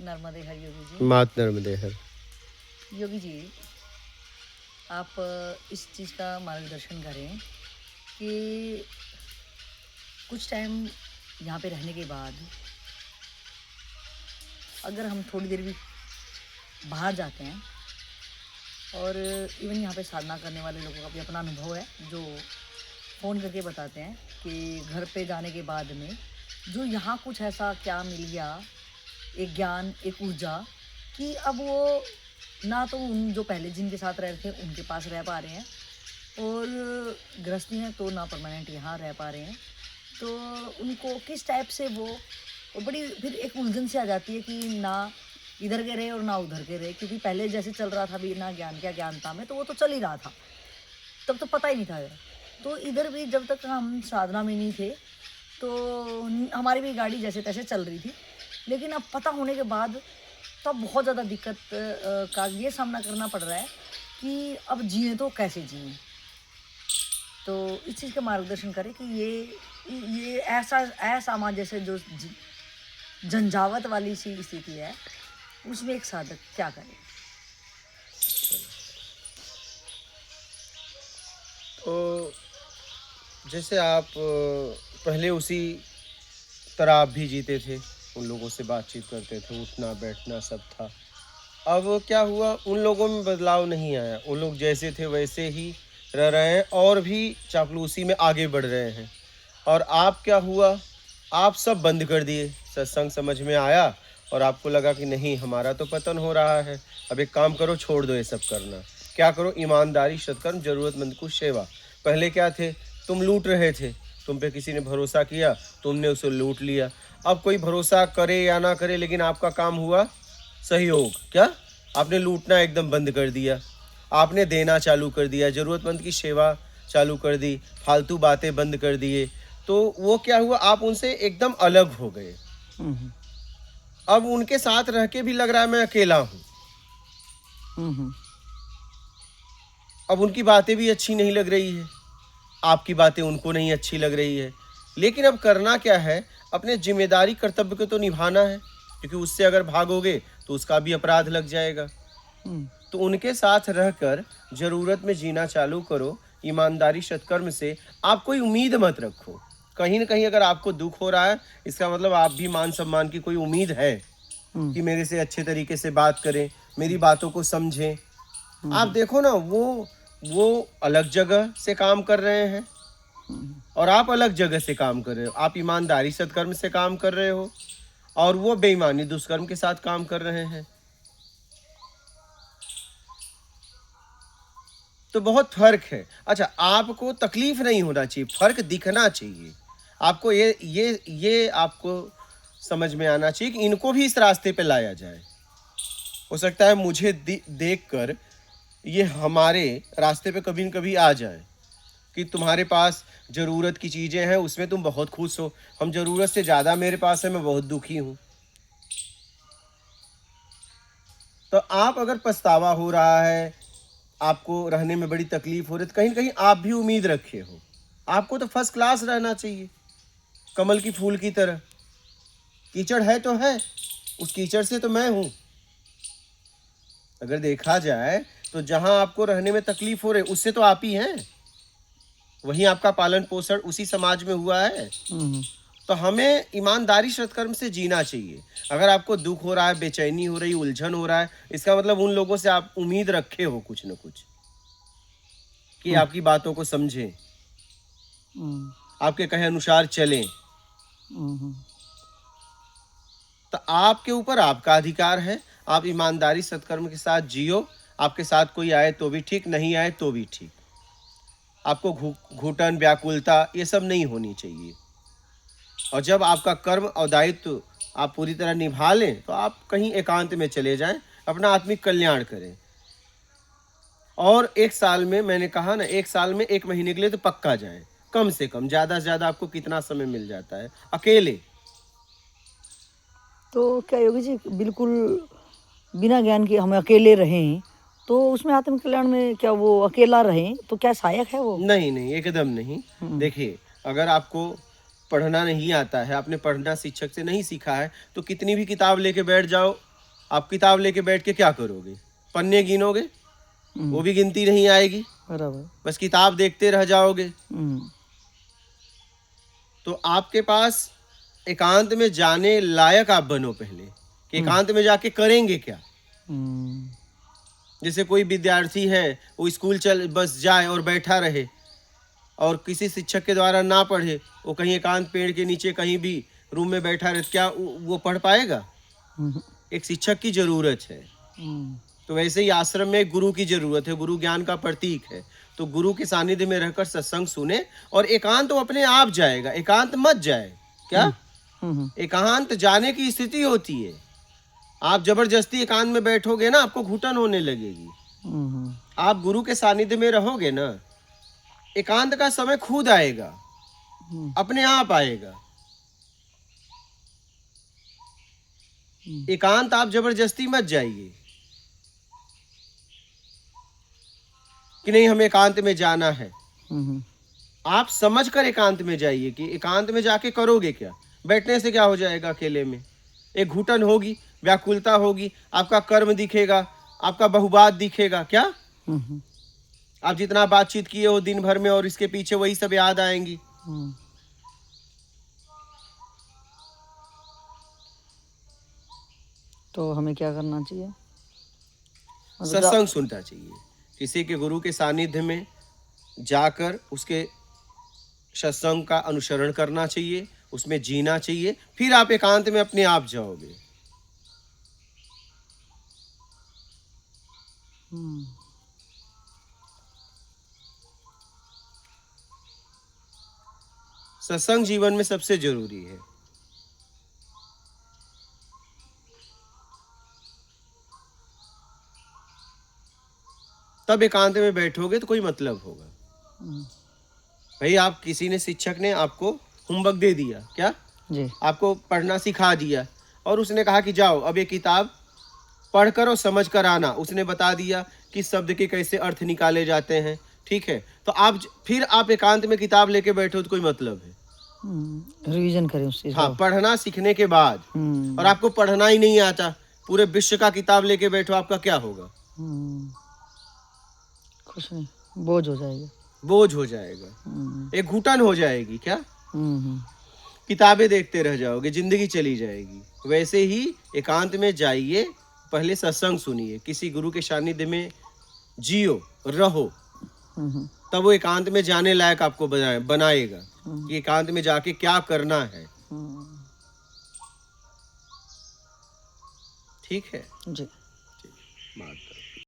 नर्मदे हर योगी जी। मात नर्मदे हर। योगी जी, आप इस चीज़ का मार्गदर्शन करें कि कुछ टाइम यहाँ पे रहने के बाद अगर हम थोड़ी देर भी बाहर जाते हैं, और इवन यहाँ पे साधना करने वाले लोगों का भी अपना अनुभव है जो फ़ोन करके बताते हैं कि घर पे जाने के बाद में जो यहाँ कुछ ऐसा क्या मिल गया, एक ज्ञान, एक ऊर्जा, कि अब वो ना तो उन जो पहले जिनके साथ रह रहे थे उनके पास रह पा रहे हैं, और गृहस्थी हैं तो ना परमानेंट यहाँ रह पा रहे हैं। तो उनको किस टाइप से वो बड़ी फिर एक उलझन सी आ जाती है कि ना इधर के रहे और ना उधर के रहे, क्योंकि पहले जैसे चल रहा था भी ना ज्ञान क्या ज्ञान था में, तो वो तो चल ही रहा था, तब तो पता ही नहीं था। तो इधर भी जब तक हम साधना में नहीं थे तो हमारी भी गाड़ी जैसे तैसे चल रही थी, लेकिन अब पता होने के बाद तब बहुत ज़्यादा दिक्कत का ये सामना करना पड़ रहा है कि अब जिए तो कैसे जिए। तो इस चीज़ का मार्गदर्शन करें कि ये ऐसा असामंजस्य जो झंझावत वाली सी स्थिति है, उसमें एक साधक क्या करे। तो जैसे आप पहले उसी तरह आप भी जीते थे, उन लोगों से बातचीत करते थे, उठना बैठना सब था। अब क्या हुआ, उन लोगों में बदलाव नहीं आया, उन लोग जैसे थे वैसे ही रह रहे हैं और भी चापलूसी में आगे बढ़ रहे हैं। और आप क्या हुआ, आप सब बंद कर दिए। सत्संग समझ में आया और आपको लगा कि नहीं, हमारा तो पतन हो रहा है, अब एक काम करो, छोड़ दो ये सब करना। क्या करो, ईमानदारी, सत्कर्म, जरूरतमंद को सेवा। पहले क्या थे, तुम लूट रहे थे, तुम पे किसी ने भरोसा किया, तुमने उसे लूट लिया। अब कोई भरोसा करे या ना करे, लेकिन आपका काम हुआ सहयोग। क्या, आपने लूटना एकदम बंद कर दिया, आपने देना चालू कर दिया, जरूरतमंद की सेवा चालू कर दी, फालतू बातें बंद कर दिए। तो वो क्या हुआ, आप उनसे एकदम अलग हो गए। अब उनके साथ रह के भी लग रहा है मैं अकेला हूं। अब उनकी बातें भी अच्छी नहीं लग रही है, आपकी बातें उनको नहीं अच्छी लग रही है। लेकिन अब करना क्या है, अपने जिम्मेदारी कर्तव्य को तो निभाना है, क्योंकि उससे अगर भागोगे तो उसका भी अपराध लग जाएगा। तो उनके साथ रहकर जरूरत में जीना चालू करो, ईमानदारी सत्कर्म से। आप कोई उम्मीद मत रखो, कहीं ना कहीं अगर आपको दुख हो रहा है, इसका मतलब आप भी मान सम्मान की कोई उम्मीद है कि मेरे से अच्छे तरीके से बात करें, मेरी बातों को समझें। आप देखो ना, वो अलग जगह से काम कर रहे हैं और आप अलग जगह से काम कर रहे हो। आप ईमानदारी सत्कर्म से काम कर रहे हो और वो बेईमानी दुष्कर्म के साथ काम कर रहे हैं। तो बहुत फर्क है। अच्छा, आपको तकलीफ नहीं होना चाहिए, फर्क दिखना चाहिए आपको। ये आपको समझ में आना चाहिए कि इनको भी इस रास्ते पे लाया जाए। हो सकता है मुझे देखकर ये हमारे रास्ते पे कभी न कभी आ जाए कि तुम्हारे पास जरूरत की चीजें हैं, उसमें तुम बहुत खुश हो, हम जरूरत से ज्यादा मेरे पास है, मैं बहुत दुखी हूं। तो आप अगर पछतावा हो रहा है, आपको रहने में बड़ी तकलीफ हो रही है, तो कहीं ना कहीं आप भी उम्मीद रखे हो। आपको तो फर्स्ट क्लास रहना चाहिए, कमल की फूल की तरह। कीचड़ है तो है, उस कीचड़ से तो मैं हूं। अगर देखा जाए तो जहां आपको रहने में तकलीफ हो रही, उससे तो आप ही हैं, वहीं आपका पालन पोषण उसी समाज में हुआ है। तो हमें ईमानदारी सत्कर्म से जीना चाहिए। अगर आपको दुख हो रहा है, बेचैनी हो रही, उलझन हो रहा है, इसका मतलब उन लोगों से आप उम्मीद रखे हो कुछ न कुछ, कि आपकी बातों को समझें, आपके कहे अनुसार चलें। तो आपके ऊपर आपका अधिकार है, आप ईमानदारी सत्कर्म के साथ जियो। आपके साथ कोई आए तो भी ठीक, नहीं आए तो भी ठीक। आपको घुटन, व्याकुलता ये सब नहीं होनी चाहिए। और जब आपका कर्म और दायित्व आप पूरी तरह निभा लें, तो आप कहीं एकांत में चले जाएं, अपना आत्मिक कल्याण करें। और एक साल में, मैंने कहा ना, एक साल में 1 महीने के लिए तो पक्का जाएं, कम से कम। ज्यादा से ज्यादा आपको कितना समय मिल जाता है अकेले? तो क्या योगी जी बिल्कुल बिना ज्ञान के हम अकेले रहें, तो उसमें आत्मकल्याण में क्या वो अकेला रहें तो क्या सहायक है वो? नहीं नहीं, एकदम नहीं। देखिए, अगर आपको पढ़ना नहीं आता है, आपने पढ़ना शिक्षक से नहीं सीखा है, तो कितनी भी किताब लेके बैठ जाओ, आप किताब लेके बैठ के क्या करोगे? पन्ने गिनोगे? वो भी गिनती नहीं आएगी, बराबर। बस किताब देखते रह जाओगे। हम्म, तो आपके पास एकांत में जाने लायक आप बनो पहले, कि एकांत में जाके करेंगे क्या। हम्म, जैसे कोई विद्यार्थी है, वो स्कूल चल बस जाए और बैठा रहे और किसी शिक्षक के द्वारा ना पढ़े, वो कहीं एकांत पेड़ के नीचे कहीं भी रूम में बैठा रहे, क्या वो पढ़ पाएगा? हम्म, एक शिक्षक की जरूरत है। हम्म, तो वैसे ही आश्रम में एक गुरु की जरूरत है, गुरु ज्ञान का प्रतीक है। तो गुरु के सानिध्य में रहकर सत्संग सुने और एकांत वो अपने आप जाएगा, एकांत मत जाए। क्या? एकांत जाने की स्थिति होती है। आप जबरदस्ती एकांत में बैठोगे ना, आपको घुटन होने लगेगी। हम्म, आप गुरु के सानिध्य में रहोगे ना, एकांत का समय खुद आएगा, अपने आप आएगा। एकांत आप जबरदस्ती मत जाइए कि नहीं हमें एकांत में जाना है। हम्म, आप समझकर एकांत में जाइए कि एकांत में जाके करोगे क्या। बैठने से क्या हो जाएगा? अकेले में एक घुटन होगी, व्याकुलता होगी, आपका कर्म दिखेगा, आपका बहुबात दिखेगा। क्या? हम्म, आप जितना बातचीत किए हो दिन भर में और इसके पीछे वही सब याद आएंगी। हम्म। तो हमें क्या करना चाहिए? मतलब सत्संग सुनना चाहिए, किसी के गुरु के सानिध्य में जाकर उसके सत्संग का अनुसरण करना चाहिए, उसमें जीना चाहिए, फिर आप एकांत में अपने आप जाओगे। हम्म, सत्संग जीवन में सबसे जरूरी है। तब एकांत में बैठोगे तो कोई मतलब होगा। भाई, आप किसी ने, शिक्षक ने आपको होमवर्क दे दिया, क्या जी। आपको पढ़ना सिखा दिया और उसने कहा कि जाओ अब ये किताब पढ़ कर और समझ कर आना। उसने बता दिया कि शब्द के कैसे अर्थ निकाले जाते हैं, ठीक है। तो फिर आप एकांत में किताब लेके बैठो तो कोई मतलब है? रिवीजन करें उस चीज हाँ, का। पढ़ना सीखने के बाद, और आपको पढ़ना ही नहीं आता, पूरे विश्व का किताब लेके बैठो, आपका क्या होगा? कुछ नहीं, बोझ हो जाएगा। बोझ हो जाएगा, एक घुटन हो जाएगी। क्या? हम्म, किताबें देखते रह जाओगे, जिंदगी चली जाएगी। वैसे ही एकांत में जाइए, पहले सत्संग सुनिए, किसी गुरु के सानिध्य में जियो, रहो, तब वो एकांत में जाने लायक आपको बनाएगा कि एकांत में जाके क्या करना है। ठीक है जी। ठीक, बात करो।